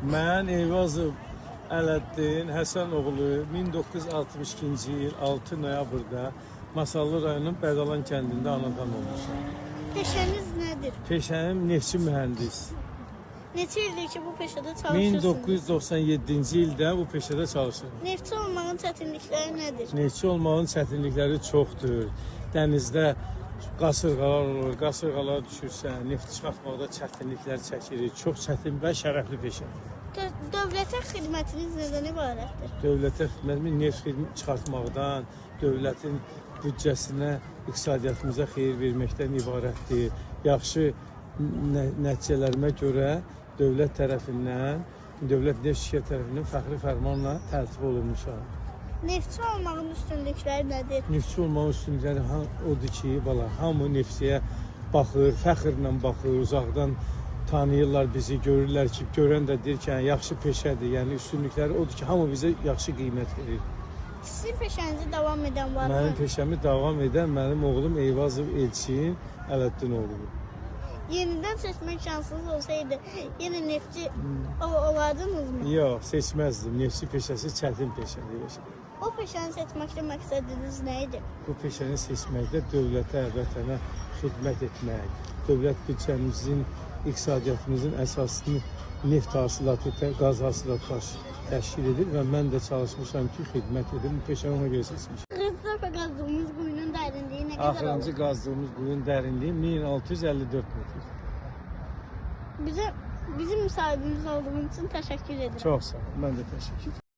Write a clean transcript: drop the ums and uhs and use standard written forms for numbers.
Mən Eyvazov Ələddin Həsənoğlu 1962-ci il 6 noyabrda Masallı rayonunun Bədalan kəndində anadan olmuşam. Peşəniz nədir? Peşəm neftçi mühəndis. Neçə ildir ki bu peşədə çalışırsınız? 1997-ci ildə bu peşədə çalışıram. Neftçi olmağın çətinlikləri nədir? Neftçi olmağın çətinlikləri çoxdur. Dənizdə qasırğalar olur, qasırğalar düşürsən, neft çıxartmaqda çətinliklər çəkirik. Çox çətin və şərəfli peşədir. Dövlətə xidmətiniz nədən ibarətdir? Dövlətə xidmətimiz neft çıxartmaqdan, dövlətin büdcəsinə, iqtisadiyyatımıza xeyir verməkdən ibarətdir. Yaxşı nəticələrimə görə dövlət tərəfindən, dövlət neft şirkəti tərəfindən fəxri fərmanla təltif olunmuşam. Neftçi olmağın üstünlükləri nədir? Neftçi olmağın üstünlükləri odur ki, hamı neftçiyə baxır, fəxrlə baxır, uzaqdan tanıyırlar bizi, görürlər ki, görən də deyir ki, yaxşı peşədir. Yəni üstünlükləri odur ki, hamı bizə yaxşı qiymət verir. Sizin peşənizi davam edən var mı? Mənim peşəmi davam edən mənim oğlum Eyvazov Elçin Ələddin oğludur. Yenidən seçmək şansınız olsaydı, yenə neftçi olardınızmı? Yox, seçməzdim. Neftçi peşəsi çətin peşədir. O peşəni seçməkdə məqsədiniz nə idi? Bu peşəni seçməkdə dövlətə, vətənə xidmət etmək, dövlət büdcəmizin, iqtisadiyyatımızın əsasını neft hasilatı, qaz hasilatı təşkil edir və mən də çalışmışam ki, xidmət edim. Bu peşəni ona görə seçmişəm. Axırıncı qazdığımız quyunun dərinliyi nə qədər olur? Axırıncı qazdığımız quyunun dərinliyi 1654 metr. Bizim müsahibimiz olduğunuz üçün təşəkkür edirəm. Çox sağ ol, mən də təşəkkür edirəm.